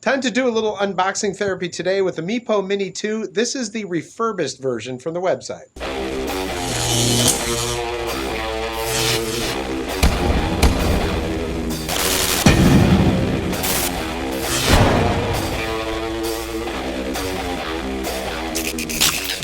Time to do a little unboxing therapy today with the Meepo Mini 2. This is the refurbished version from the website.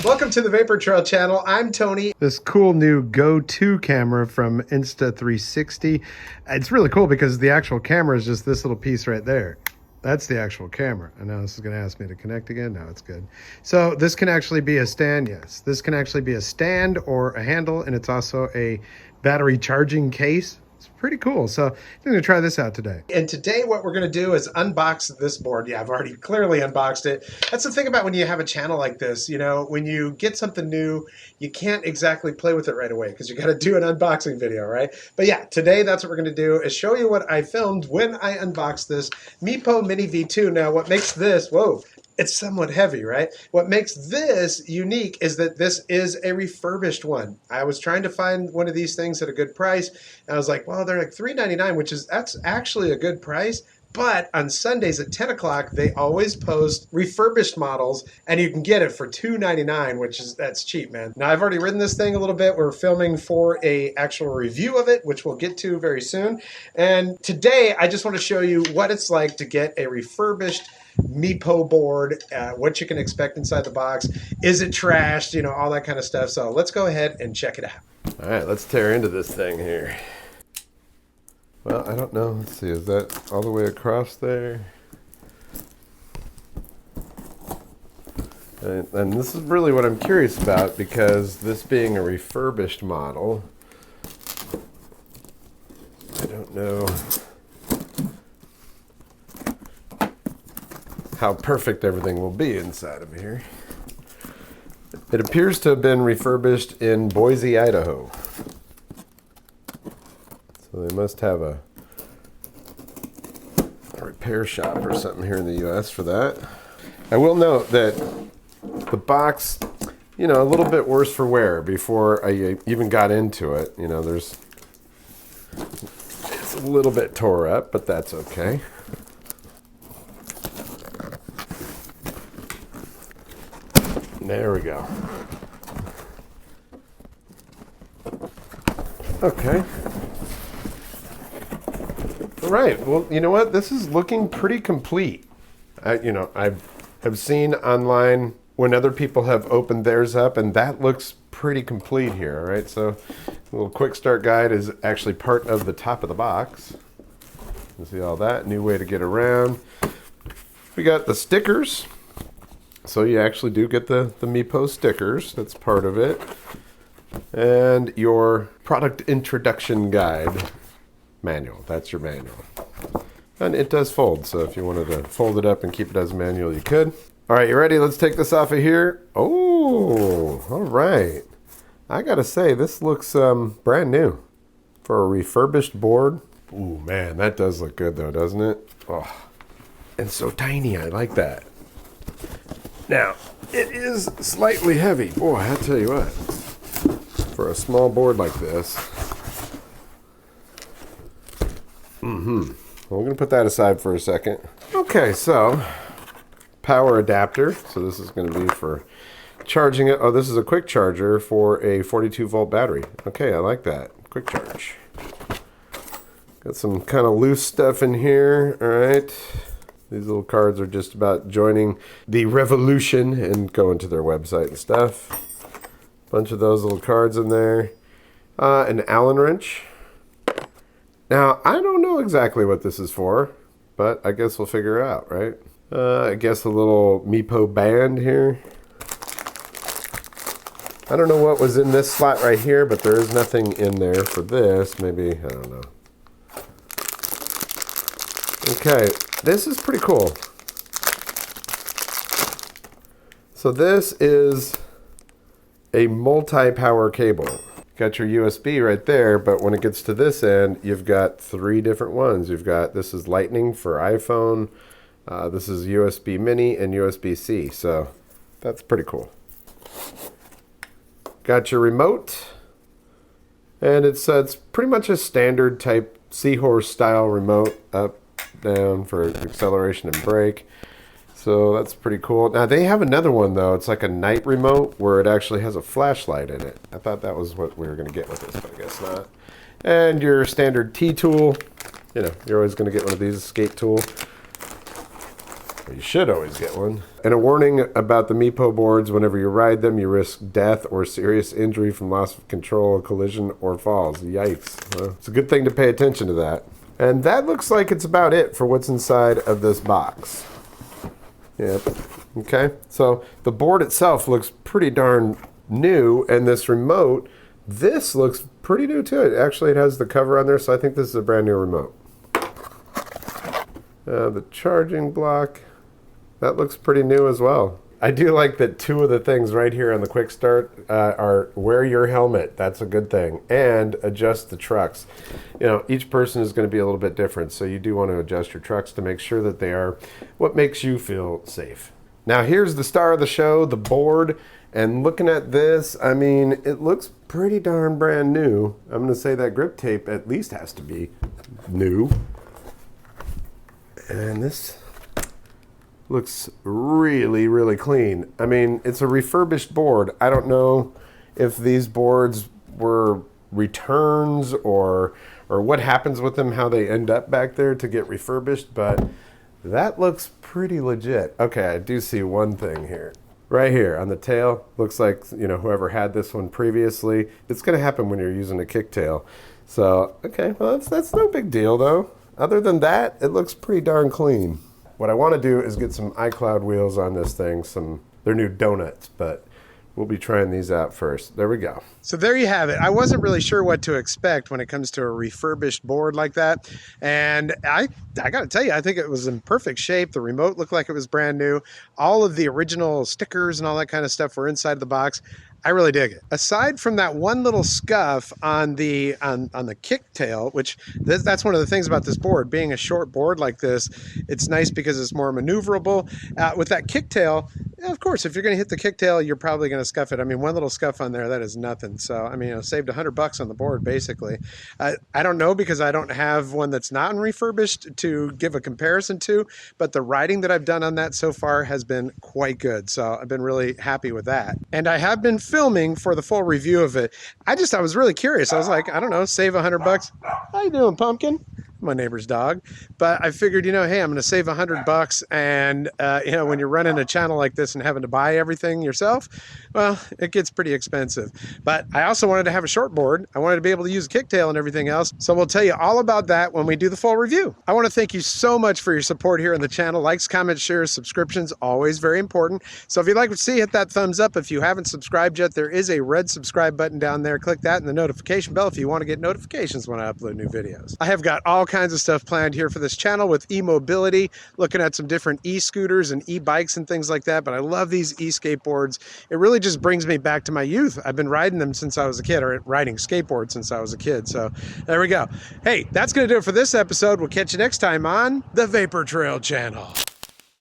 Welcome to the Vapor Trail channel. I'm Tony. This cool new Go-To camera from Insta360. It's really cool because the actual camera is just this little piece right there. That's the actual camera. I know this is going to ask me to connect again. No, it's good. So this can actually be a stand, yes. This can actually be a stand or a handle, and it's also a battery charging case. It's pretty cool. So I'm going to try this out today. And today what we're going to do is unbox this board. Yeah, I've already clearly unboxed it. That's the thing about when you have a channel like this, you know, when you get something new, you can't exactly play with it right away because you got to do an unboxing video, right? But yeah, today that's what we're going to do is show you what I filmed when I unboxed this Meepo Mini V2. Now what makes this, whoa, it's somewhat heavy, right? What makes this unique is that this is a refurbished one. I was trying to find one of these things at a good price, and I was like, well, they're like $3.99, that's actually a good price. But on Sundays at 10 o'clock, they always post refurbished models, and you can get it for $2.99, that's cheap, man. Now, I've already ridden this thing a little bit. We're filming for an actual review of it, which we'll get to very soon. And today, I just want to show you what it's like to get a refurbished Meepo board, what you can expect inside the box. Is it trashed? You know, all that kind of stuff. So let's go ahead and check it out. All right, let's tear into this thing here. Well, I don't know. Let's see. Is that all the way across there? And this is really what I'm curious about, because this being a refurbished model, I don't know how perfect everything will be inside of here. It appears to have been refurbished in Boise, Idaho. So they must have a repair shop or something here in the US for that. I will note that the box, you know, a little bit worse for wear before I even got into it. You know, it's a little bit tore up, but that's okay. There we go. Okay. All right. Well, you know what? This is looking pretty complete. I have seen online when other people have opened theirs up, and that looks pretty complete here. All right. So, a little quick start guide is actually part of the top of the box. You see all that. New way to get around. We got the stickers. So you actually do get the Meepo stickers. That's part of it. And your product introduction guide manual. That's your manual. And it does fold, so if you wanted to fold it up and keep it as a manual, you could. All right, you ready? Let's take this off of here. Oh, all right. I gotta say, this looks brand new for a refurbished board. Ooh, man, that does look good though, doesn't it? Oh, and so tiny. I like that. Now, it is slightly heavy. Boy, I tell you what, for a small board like this. Well, we're going to put that aside for a second. Okay, so power adapter. So this is going to be for charging it. Oh, this is a quick charger for a 42-volt battery. Okay, I like that. Quick charge. Got some kind of loose stuff in here. All right. These little cards are just about joining the revolution and going to their website and stuff. Bunch of those little cards in there. An Allen wrench. Now, I don't know exactly what this is for, but I guess we'll figure it out, right? I guess a little Meepo band here. I don't know what was in this slot right here, but there is nothing in there for this. Maybe, I don't know. Okay. This is pretty cool. So this is a multi-power cable. Got your USB right there, but when it gets to this end, you've got three different ones. This is Lightning for iPhone, this is USB Mini, and USB-C. So that's pretty cool. Got your remote, and it's pretty much a standard type Seahorse style remote. Up, down for acceleration and brake. So that's pretty cool. Now they have another one though. It's like a night remote where it actually has a flashlight in it. I thought that was what we were gonna get with this, but I guess not. And your standard T-tool. You know, you're always gonna get one of these, skate tool. You should always get one. And a warning about the Meepo boards: whenever you ride them, you risk death or serious injury from loss of control, a collision, or falls. Yikes. Well, it's a good thing to pay attention to that. And that looks like it's about it for what's inside of this box. Yep. Okay, so the board itself looks pretty darn new, and this remote, this looks pretty new too. Actually, it has the cover on there, so I think this is a brand new remote. The charging block, that looks pretty new as well. I do like that two of the things right here on the quick start are wear your helmet. That's a good thing. And adjust the trucks. You know, each person is going to be a little bit different, so you do want to adjust your trucks to make sure that they are what makes you feel safe. Now here's the star of the show, the board. And looking at this, I mean, it looks pretty darn brand new. I'm going to say that grip tape at least has to be new. And this looks really, really clean. I mean, it's a refurbished board. I don't know if these boards were returns or what happens with them, how they end up back there to get refurbished, but that looks pretty legit. Okay, I do see one thing here. Right here on the tail, looks like, you know, whoever had this one previously, it's gonna happen when you're using a kicktail. So, okay, well, that's no big deal though. Other than that, it looks pretty darn clean. What I want to do is get some iCloud wheels on this thing. They're new donuts, but we'll be trying these out first. There we go. So there you have it. I wasn't really sure what to expect when it comes to a refurbished board like that. And I got to tell you, I think it was in perfect shape. The remote looked like it was brand new. All of the original stickers and all that kind of stuff were inside the box. I really dig it. Aside from that one little scuff on the kicktail, which that's one of the things about this board, being a short board like this, it's nice because it's more maneuverable. With that kicktail, of course, if you're going to hit the kicktail, you're probably going to scuff it. I mean, one little scuff on there, that is nothing. So, I mean, you know, saved $100 on the board, basically. I don't know because I don't have one that's not refurbished to give a comparison to, but the riding that I've done on that so far has been quite good. So I've been really happy with that. And I have been filming for the full review of it. I was really curious. I was like, I don't know, save $100. How you doing, Pumpkin? My neighbor's dog. But I figured, you know, hey, I'm going to save $100. And, you know, when you're running a channel like this and having to buy everything yourself, well, it gets pretty expensive. But I also wanted to have a short board. I wanted to be able to use a kicktail and everything else. So we'll tell you all about that when we do the full review. I want to thank you so much for your support here on the channel. Likes, comments, shares, subscriptions, always very important. So if you'd like to see, hit that thumbs up. If you haven't subscribed yet, there is a red subscribe button down there. Click that and the notification bell if you want to get notifications when I upload new videos. I have got all kinds of stuff planned here for this channel with e-mobility, looking at some different e-scooters and e-bikes and things like that. But I love these e-skateboards. It really just brings me back to my youth. I've been riding them since I was a kid, or riding skateboards since I was a kid. So there we go. Hey, that's going to do it for this episode. We'll catch you next time on the Vapor Trail channel.